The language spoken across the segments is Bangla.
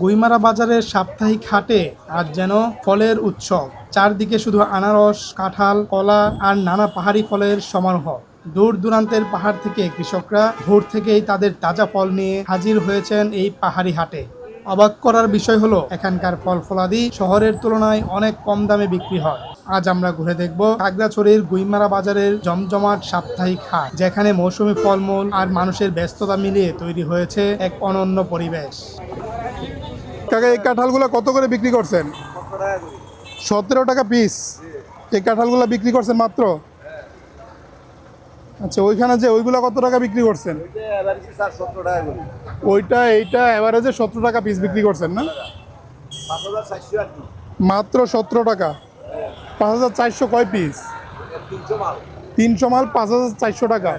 গুইমারা বাজারের সাপ্তাহিক হাটে আজ যেন ফলের উৎসব। চারদিকে শুধু আনারস, কাঁঠাল, কলা আর নানা পাহাড়ি ফলের সমারোহ। দূর দূরান্তের পাহাড় থেকে কৃষকরা ভোর থেকেই তাদের তাজা ফল নিয়ে হাজির হয়েছেন এই পাহাড়ি হাটে। অবাক করার বিষয় হলো এখানকার ফল ফলাদি শহরের তুলনায় অনেক কম দামে বিক্রি হয়। আজ আমরা ঘুরে দেখব খাগড়াছড়ির গুইমারা বাজারের জমজমাট সাপ্তাহিক হাট, যেখানে মৌসুমী ফলমূল আর মানুষের ব্যস্ততা মিলিয়ে তৈরি হয়েছে এক অনন্য পরিবেশ। কাকা, এই কাঁঠালগুলো কত করে বিক্রি করছেন? 17 টাকা পিস। এই কাঁঠালগুলো বিক্রি করছেন মাত্র? আচ্ছা, ওইখানে যে ওইগুলো কত টাকা বিক্রি করছেন? এইটা এভারেজে 17 টাকা পিস বিক্রি করছেন না? মাত্র 17 টাকা। 5400 কয় পিস? 300 মাল 5400 টাকা।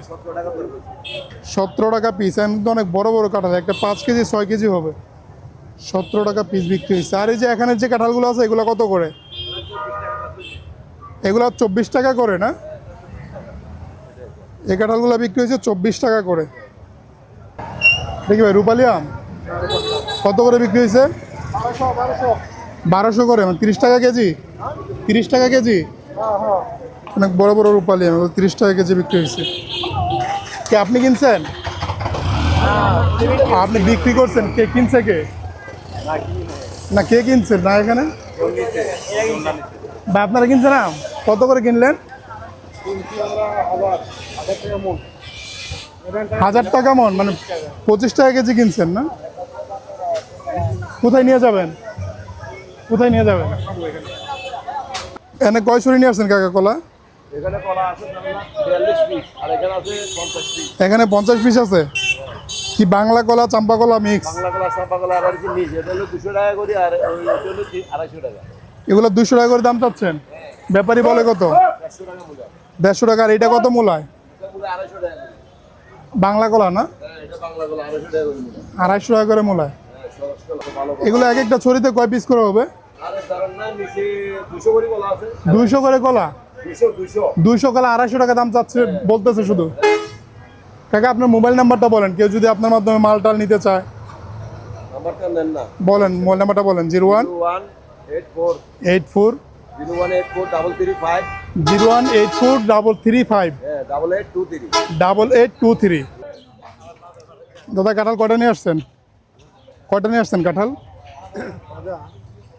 17 টাকা পিস। কিন্তু অনেক বড় বড় কাঁঠাল, একটা 5 কেজি 6 কেজি হবে। 17 টাকা পিস বিক্রি হয়েছে। আর এই যে এখানে যে কাঁঠালগুলো আছে এগুলো কত করে? এগুলো 24 টাকা করে না? এই কাঁঠালগুলো বিক্রি হয়েছে 24 টাকা করে। দেখি ভাই, রূপালি আম কত করে বিক্রি হয়েছে? 1200 করে, মানে 30 টাকা কেজি। 30 টাকা কেজি। অনেক বড় বড় রূপালি আম, 30 টাকা কেজি বিক্রি হয়েছে। কে আপনি কিনছেন? আপনি বিক্রি করছেন? কে কিনছে? কে না, কে কিনছেন না এখানে? বা আপনারা কিনছেন আম? কত করে কিনলেন? 1000 টাকা মন, মানে 25 টাকা কেজি কিনছেন না? কোথায় নিয়ে যাবেন? কোথায় নিয়ে যাবেন? এনে কয় ছড়ি নিয়ে আসছেন কাকা কলা? এখানে 50 পিস আছে। কি বাংলা কলা চাম্পা কলা মিক্স? এগুলো 200 টাকা করে দাম চাচ্ছেন? ব্যাপারী বলে কত? 150 টাকা। আর এটা কত মূলায়? বাংলা কলা না? 250 টাকা করে মূলায়। এগুলো এক একটা ছড়িতে কয় পিস করে হবে? 200 করে কলা। 200 কলা 250 টাকা দাম চাচ্ছে বলতেছে শুধু। কাকা, আপনার মোবাইল নাম্বারটা বলেন, কেউ যদি আপনার মাধ্যমে মালটাল নিতে চায়। বলেন, মোবাইল নাম্বারটা বলেন। 0184 0184335 8823। দাদা, কাঁঠাল কয়টা নিয়ে আসছেন? কয়টা নিয়ে আসছেন কাঁঠাল?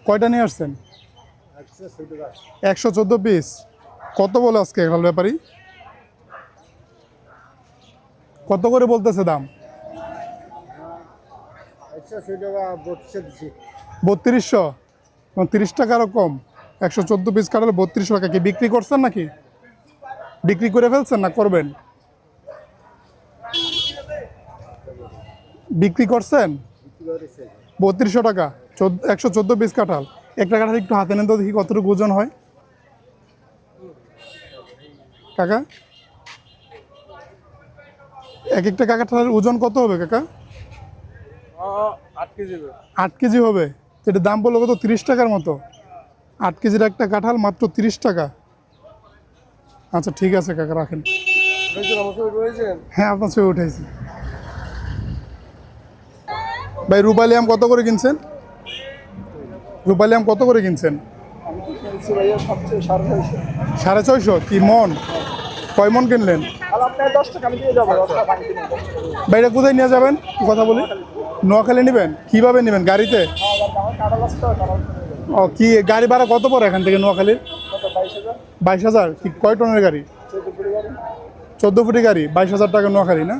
কয়টা নিয়ে আসছেন? 114 পিস। কত বলে আজকে কাঁঠাল ব্যাপারী? কত করে বলতেছে দাম? 3200। 30 টাকা আরও কম। 114 পিস কাঁঠাল 3200 টাকা। কি বিক্রি করছেন নাকি? বিক্রি করে ফেলছেন না করবেন? বিক্রি করছেন? 3200 টাকা 114 পিস কাঁঠাল। একটা কাঁঠাল একটু হাতে নেন তো দেখি কতটুকু ওজন হয়। কাকা, এক একটা কাঁঠালের ওজন কত হবে কাকা? 8 কেজি হবে। এটার দাম বললো কত? 30 টাকার মতো। 8 কেজির একটা কাঁঠাল মাত্র 30 টাকা। আচ্ছা ঠিক আছে কাকা, রাখেন। হ্যাঁ, আপনার ছবি উঠেছি। ভাই, রূপালি আম কত করে কিনছেন? রূপালি আম কত করে কিনছেন? 650। কি মন? কয় মন কিনলেন? ভাই, এটা কোথায় নিয়ে যাবেন কথা বলি? নোয়াখালী নেবেন? কিভাবে নেবেন? গাড়িতে? ও, কি গাড়ি ভাড়া কত পড়ে এখান থেকে নোয়াখালীর? 22,000। কি কয় টনের গাড়ি? 14 ফুটি গাড়ি। 22,000 টাকা নোয়াখালী না?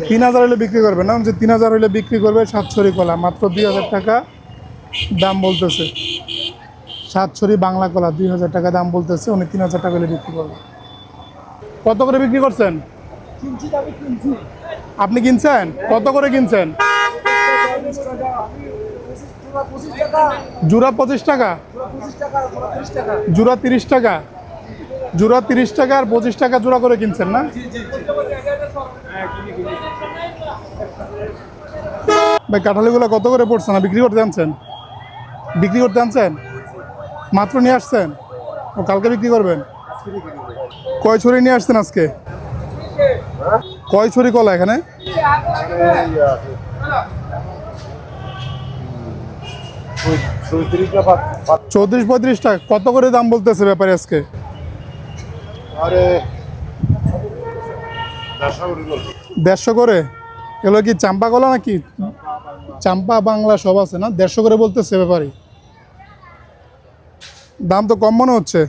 3000 হলে বিক্রি করবে না? 3000 হলে বিক্রি করবে। 7 ছড়ি কলা মাত্র 2000 টাকা দাম বলতেছে। 7 ছড়ি বাংলা কলা 2000 টাকা দাম বলতেছে। উনি 3000 টাকা হলে বিক্রি করবে। কত করে বিক্রি করছেন? আপনি কিনছেন? কত করে কিনছেন? জোড়া 25 টাকা। জোড়া 30 টাকা। জোড়া 30 টাকা আর 25 টাকা জোড়া করে কিনছেন না? ভাই, কাঁঠালিগুলো কত করে পড়ছে না বিক্রি করতে আনছেন? বিক্রি করতে আনছেন? মাত্র নিয়ে আসছেন? ও, কালকে বিক্রি করবেন? কয় ছড়ি নিয়ে আসছেন আজকে? কয় ছড়ি কলা এখানে? চৌত্রিশ 35 টাকা। কত করে দাম বলতেছে ব্যাপারে আজকে? আরে 150 করে। এগুলো কি চাম্পা কলা নাকি? চাম্পা বাংলা সব আছে না? 150 করে বলতেছে ব্যাপারে। দাম তো কম মনে হচ্ছে,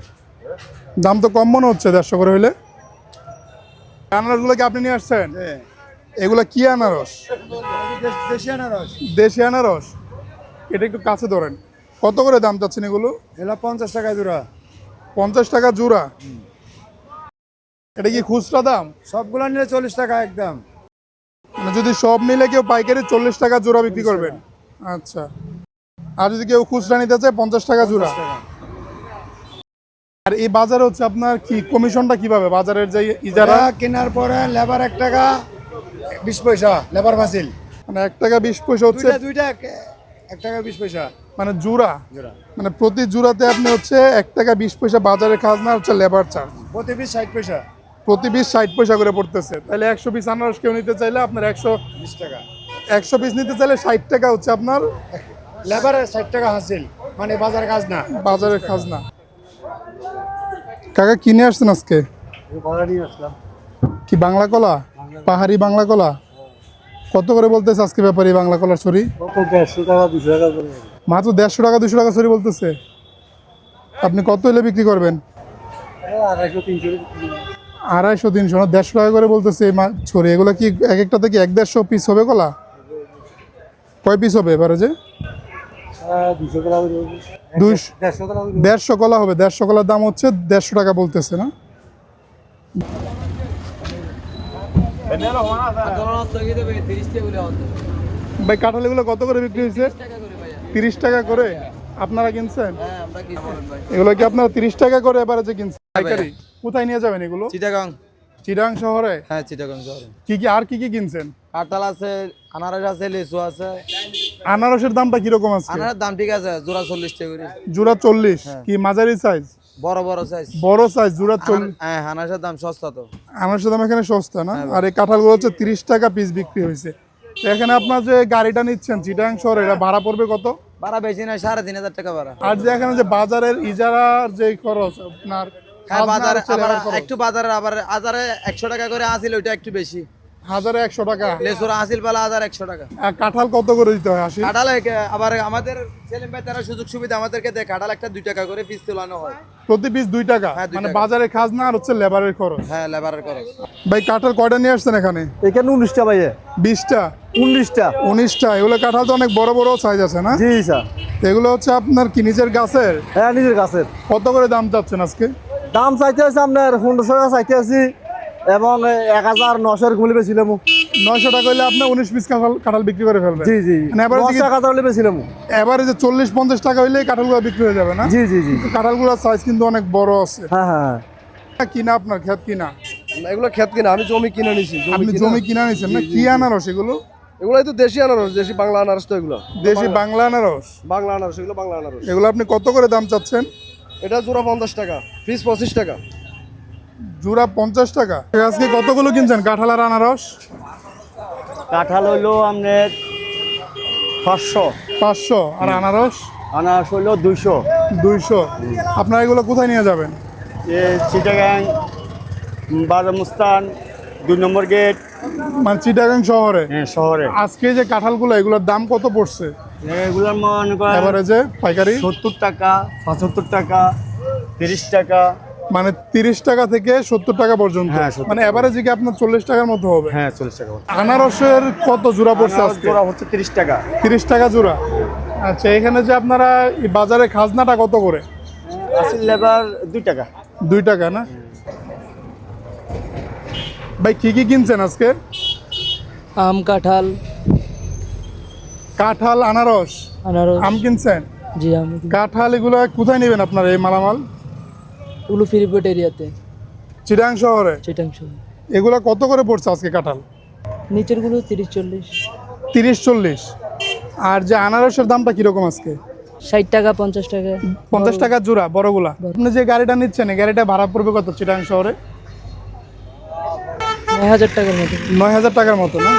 150 করে হইলে। আনারসগুলো কি আপনি নিয়ে আসছেন? এগুলা কি আনারস? দেশি আনারস। এটা একটু কাছে ধরেন। কত করে দাম চাচ্ছেন এগুলো? এলা 50 টাকা জোড়া। 50 টাকা জোড়া। এটা কি খুচরা দাম? সবগুলা নিলে 40 টাকা একদম। মানে যদি সব মিলে কেউ পাইকারি 40 টাকা জোড়া বিক্রি করবেন? আচ্ছা। আর যদি কেউ খুচরা নিতে চায় 50 টাকা জোড়া। আর এই বাজারে হচ্ছে আপনার কি কমিশনটা কিভাবে? বাজারের যে ইজারা কেনার পরে লেবার 1 টাকা 20 পয়সা লেবার ফাসিল। মানে 1 টাকা 20 পয়সা হচ্ছে দুইটা 1 টাকা 20 পয়সা মানে জোড়া। জোড়া। মানে প্রতি জোড়াতে আপনি হচ্ছে 1 টাকা 20 পয়সা বাজারের খাজনা হচ্ছে লেবার চার্জ। প্রতি পিস 60 পয়সা। প্রতি পিস 60 পয়সা করে পড়তেছে। তাহলে 100 পিস আনারস কেউ নিতে চাইলে আপনার 20 টাকা। 100 পিস নিতে চাইলে 60 টাকা হচ্ছে আপনার লেবার 60 টাকা হাসিল, মানে বাজার কাজ না। বাজারের খাজনা। কাকা কিনে আসছেন আজকে? কলা নিয়ে আসলাম। কি বাংলা কলা? পাহাড়ি বাংলা কলা। কত করে বলতেছে আজকে ব্যাপারী বাংলা কলার ছড়ি? কত 150 টাকা 200 টাকা করে। মাত্র 150 টাকা 200 টাকা ছড়ি বলতেছে। আপনি কত হলে বিক্রি করবেন? 250 300। 250 300 না, 150 টাকা করে বলতেছে এই ছড়ি। এগুলো কি এক একটা থেকে 150 পিস হবে কলা? কয় পিস হবে এবারে যে? 200 টাকা করে। 150 টাকা। 150 কলা হবে। 150 কলার দাম হচ্ছে 150 টাকা বলতেছে না? ভাই কাঁঠাল এগুলো কত করে বিক্রি হয়েছে? 30 টাকা করে। আপনারা কিনছেন এগুলো? কি আপনারা 30 টাকা করে এবারে যে কিনছেন পাইকারি? কোথায় নিয়ে যাবেন এগুলো? চিটাগাং। চিটাং শহরে? হ্যাঁ, চিটাগাং শহরে। কি কি কিনছেন? কাঁঠাল আছে, আনারস আছে, লিচু আছে। আনারসের দামটা কিরকম আছে? আনারস দাম ঠিক আছে, জোড়া 40 টাকা করে। জোড়া 40? কি মাঝারি সাইজ? বড় বড় সাইজ। বড় সাইজ জোড়া 40। হ্যাঁ, আনারসের দাম সস্তা তো। আনারসের দাম এখানে সস্তা না? আর এই কাঁঠালগুলো হচ্ছে 30 টাকা পিস বিক্রি হয়েছে। তো এখানে আপনার যে গাড়িটা নিচ্ছেন চিটাং শহরে, এটা ভাড়া পড়বে কত? ভাড়া বেশি না, 3,500 টাকা ভাড়া। আর যে এখানে যে বাজারের ইজারার যে খরচ আপনার, হ্যাঁ, খাজনা বাজারে হচ্ছে আবার লেবার খরচ। একটু বাজারে আবার 100 টাকা করে আসিল, ওইটা একটু বেশি। 1100 টাকা। লেচুরা আসিল বেলা 100 টাকা। আর কাঁঠাল কত করে দিতে হয়? 80? কাঁঠাল আবার আমাদের সেলিম ভাই তারা সুযোগ সুবিধা আমাদেরকে দেয়, কাঁঠাল একটা 2 টাকা করে পিস তোলানো হয়। প্রতি পিস 2 টাকা? হ্যাঁ, 2 মানে টাকা। বাজারের খাজনা আর হচ্ছে লেবারের খরচ। হ্যাঁ, লেবারের খরচ। ভাই কাঁঠাল কয়টা নিয়ে আসছেন এখানে? এখানে 19টা ভাইয়া। 20টা? 19টা। 19টা। এগুলো কাঁঠাল তো অনেক বড় বড় সাইজ আছে না? জি স্যার। এগুলো হচ্ছে আপনার কি নিজের গাছের? হ্যাঁ, নিজের কাছের। কত করে দাম চাচ্ছেন আজকে? দাম চাইতে আছে আপনার 1500 টাকা চাইতে আছি, এবং 1900 গুলি বেছিলাম। 900 টাকা হলে আপনি 19 পিস কাঁঠাল বিক্রি করে ফেলবেন? জি জি। মানে এবারে 10 টাকা হলে বেছিলাম। এবারে যে 40-50 টাকা হইলে কাঁঠালগুলো বিক্রি হয়ে যাবে না? জি জি জি। কাঁঠালগুলোর সাইজ কিন্তু অনেক বড় আছে। হ্যাঁ হ্যাঁ। কিনা আপনার ক্ষেত কিনা? এগুলো ক্ষেত কিনা, আমি জমি কিনে নিছি। আপনি জমি কিনা নিছেন না? কি আনারস এগুলো? এগুলোই তো দেশি আনারস, দেশি বাংলা আনারস তো এগুলো। দেশি বাংলা আনারস? বাংলা আনারস, এগুলো বাংলা আনারস। এগুলো আপনি কত করে দাম চাচ্ছেন? এটা জোড়া 50 টাকা, পিস 25 টাকা। জোড়া 50 টাকা। আজকে কতগুলো কিনছেন কাঁঠাল আর আনারস? কাঁঠাল হইলো আপনার 500, 500। আর আনারস? আনারস হইলো 200। 200। আপনারা এগুলো কোথায় নিয়ে যাবেন? চিটাগাং, বাজার মুস্তান, 2 নম্বর গেট। মানে চিটাগাং শহরে? হ্যাঁ, শহরে। আজকে যে কাঁঠালগুলো এগুলোর দাম কত পড়ছে এগুলোর মনে করেন এভারেজে পাইকারি? 70 টাকা, 75 টাকা, 30 টাকা। মানে 30 টাকা থেকে 70 টাকা পর্যন্ত? হ্যাঁ, 70 মানে এভারেজে কি আপনার 40 টাকার মতো হবে? হ্যাঁ, 40 টাকা। আনারসের কত জোড়া পড়ছে আজকে? জোড়া হচ্ছে 30 টাকা। 30 টাকা জোড়া। আচ্ছা, এখানে যে আপনারা এই বাজারে খাজনাটা কত করে? আসল লেবার 2 টাকা। 2 টাকা না? ভাই কি কি কিনছেন আজকে? আম, কাঁঠাল, কাঁঠাল, আনারস। আনারস। আম কিনছেন? জি, আমি কাঁঠাল এগুলো কোথায় নেবেন আপনারা এই মালামাল? উলু ফিরিপোর্ট এরিয়াতে, চিটাং শহরে? চিটাং শহর। এগুলো কত করে পড়ছে আজকে কাঁঠাল? নিচেরগুলো 30-40। 30-40। আর যে আনারসের দামটা কিরকম আজকে? 60 টাকা, 50 টাকা। 50 টাকা জোড়া বড়গুলা। আপনি যে গাড়িটা নিচ্ছেন এই গাড়িটা ভাড়া পড়বে কত চিটাং শহরে? 9000 টাকার মতো। 9000 টাকার মতো না?